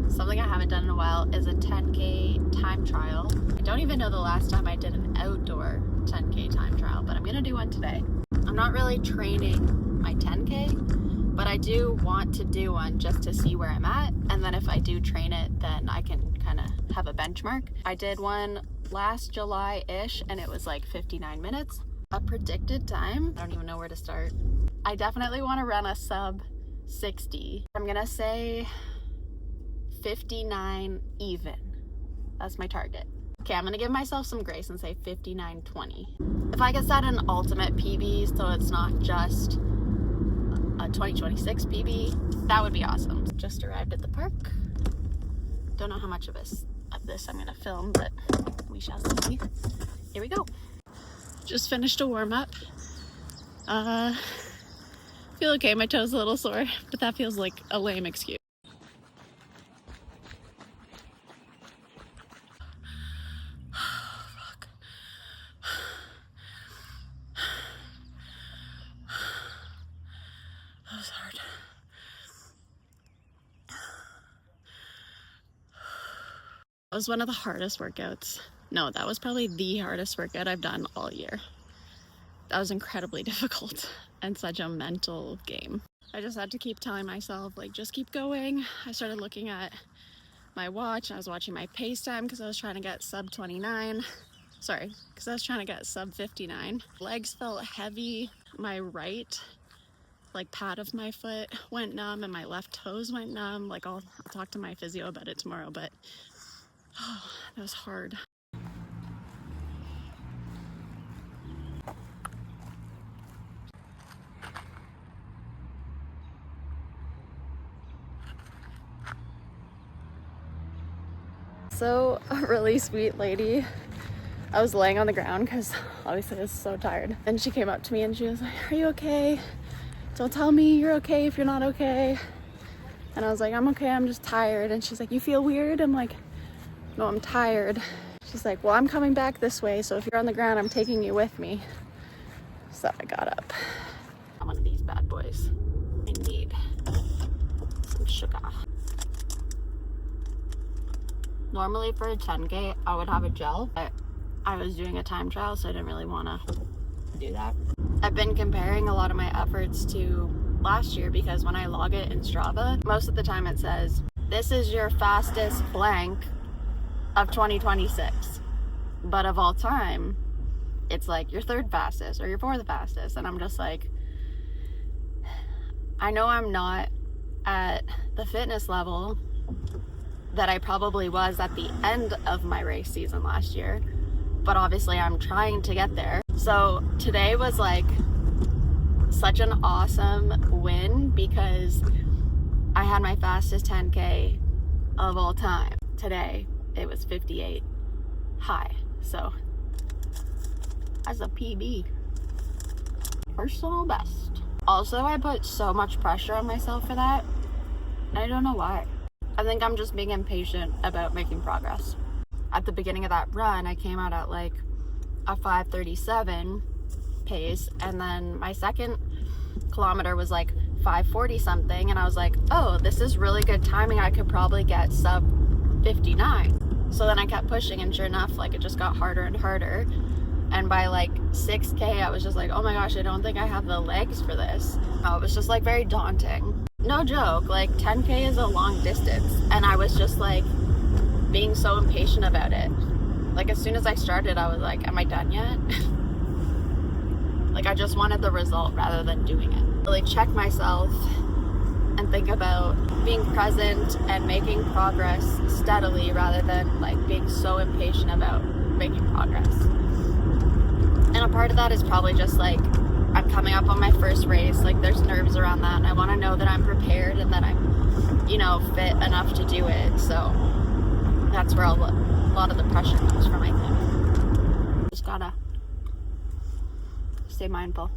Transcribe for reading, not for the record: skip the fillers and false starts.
Something I haven't done in a while is a 10K time trial. I don't even know the last time I did an outdoor 10K time trial, but I'm gonna do one today. I'm not really training my 10K, but I do want to do one just to see where I'm at. And then if I do train it, then I can kind of have a benchmark. I did one last July-ish and it was like 59 minutes. A predicted time, I don't even know where to start. I definitely want to run a sub 60. I'm gonna say 59 even. That's my target. Okay, I'm gonna give myself some grace and say 59:20. If I could set an ultimate PB so it's not just a 2026 PB, that would be awesome. Just arrived at the park. Don't know how much of this I'm gonna film, but we shall see. Here we go. Just finished a warm-up. Feel okay, my toe's a little sore, but that feels like a lame excuse. That was hard. That was one of the hardest workouts. No, that was probably the hardest workout I've done all year. That was incredibly difficult and such a mental game. I just had to keep telling myself, like, just keep going. I started looking at my watch. I was watching my pace time because I was trying to get sub 29. Sorry, because I was trying to get sub 59. Legs felt heavy. My right pad of my foot went numb and my left toes went numb. Like I'll talk to my physio about it tomorrow, but oh, that was hard. So a really sweet lady, I was laying on the ground because obviously I was so tired, and she came up to me and she was like, "Are you okay? Don't tell me you're okay if you're not okay." And I was like, "I'm okay, I'm just tired." And she's like, "You feel weird?" I'm like, "No, I'm tired." She's like, "Well, I'm coming back this way, so if you're on the ground, I'm taking you with me." So I got up. I'm one of these bad boys. I need some sugar. Normally for a 10K, I would have a gel, but I was doing a time trial, so I didn't really want to do that. I've been comparing a lot of my efforts to last year because when I log it in Strava, most of the time it says, "This is your fastest blank of 2026." But of all time, it's like your third fastest or your fourth fastest. And I'm just like, I know I'm not at the fitness level that I probably was at the end of my race season last year, but obviously I'm trying to get there. So today was like such an awesome win because I had my fastest 10K of all time. Today it was 58 high, so that's a PB, personal best. Also, I put so much pressure on myself for that. I don't know why. I think I'm just being impatient about making progress. At the beginning of that run, I came out at like a 5:37 pace, and then my second kilometer was like 5:40 something, and I was like, oh, this is really good timing. I could probably get sub 59. So then I kept pushing, and sure enough, like it just got harder and harder. And by like 6K, I was just like, oh my gosh, I don't think I have the legs for this. Oh, it was just like very daunting. No joke, like 10K is a long distance, and I was just like being so impatient about it. Like as soon as I started, I was like, am I done yet? Like I just wanted the result rather than doing it. Really check myself and think about being present and making progress steadily rather than like being so impatient about making progress. And And a part of that is probably just like, I'm coming up on my first race, like there's nerves around that, and I want to know that I'm prepared and that I'm, you know, fit enough to do it. So that's where a lot of the pressure comes from, I think. Just gotta stay mindful.